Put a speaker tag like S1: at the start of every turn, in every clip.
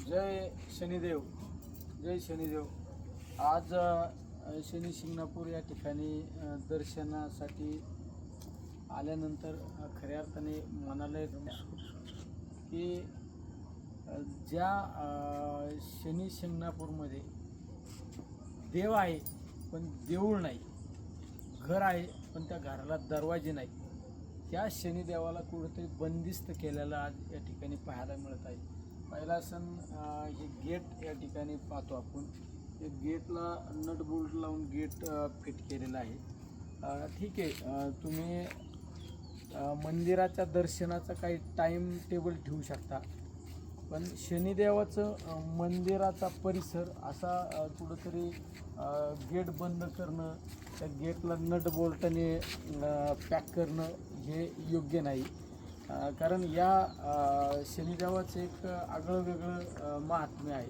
S1: जय शनिदेव, जय शनिदेव। आज शनी शिंगणापूर या ठिकाणी दर्शनासाठी आल्यानंतर खऱ्या अर्थाने मनाला की ज्या शनी शिंगणापूरमध्ये देव आहे पण देऊळ नाही, घर आहे पण त्या घराला दरवाजे नाही, त्या शनिदेवाला कुठेतरी बंदिस्त केलेलं आज या ठिकाणी पाहायला मिळत आहे। पहिला सण हे गेट या ठिकाणी पाहतो आपण। हे गेटला नट बोल्ट लावून गेट फिट केलेलं आहे। ठीक आहे, तुम्ही मंदिराच्या दर्शनाचा काही टाईम टेबल ठेवू शकता, पण शनिदेवाचं मंदिराचा परिसर असा कुठंतरी गेट बंद करणं, त्या गेटला नट बोल्टने पॅक करणं हे योग्य नाही। कारण या शनिदेवाचं एक आगळं वेगळं महात्म्य आहे।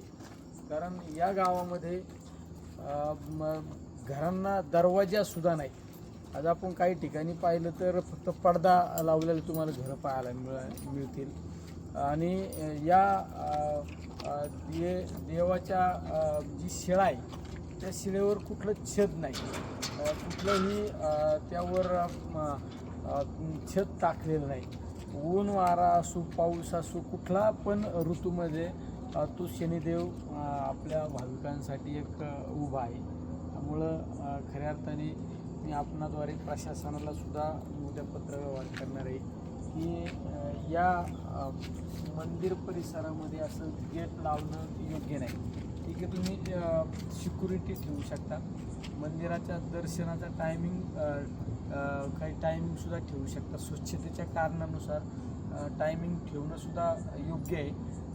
S1: कारण या गावामध्ये घरांना दरवाजासुद्धा नाही। आज आपण काही ठिकाणी पाहिलं तर फक्त पडदा लावलेला तुम्हाला घरं पाहायला मिळतील। आणि या देवाच्या जी शिळा आहे त्या शिळेवर कुठलं छत नाही, कुठलंही त्यावर छत टाकलेलं नाही। ऊन वारा असो पाऊस असो कुठला पण ऋतूमध्ये तो शनिदेव आपल्या भाविकांसाठी एक उभा आहे। त्यामुळं खऱ्या अर्थाने मी आपणाद्वारे प्रशासनाला सुद्धा उद्या पत्रव्यवहार करणार आहे की या मंदिर परिसरामध्ये असं गेट लावणं योग्य नाही। ठीक आहे, तुम्ही सिक्युरिटी ठेवू शकता, मंदिराच्या दर्शनाचा टायमिंग काही टायमिंगसुद्धा ठेवू शकता, स्वच्छतेच्या कारणानुसार टायमिंग ठेवणंसुद्धा योग्य आहे।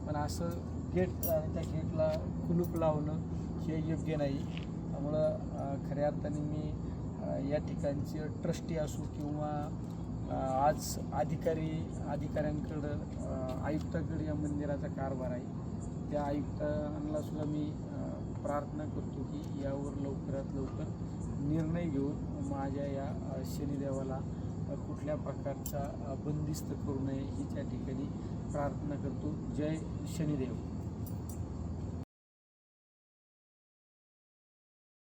S1: पण असं गेट आणि त्या गेटला कुलूप लावणं हे योग्य नाही। त्यामुळं खऱ्या अर्थाने मी या ठिकाणचे ट्रस्टी असो किंवा आज अधिकाऱ्यांकडं आयुक्ताकडे या मंदिराचा कारभार आहे, त्या आयुक्तांनासुद्धा मी प्रार्थना करतो की यावर लवकरात लवकर निर्णय घेऊन माझ्या या शनिदेवाला कुठल्या प्रकारचा बंदिस्त करू नये ही त्या ठिकाणी प्रार्थना करतो। जय शनिदेव।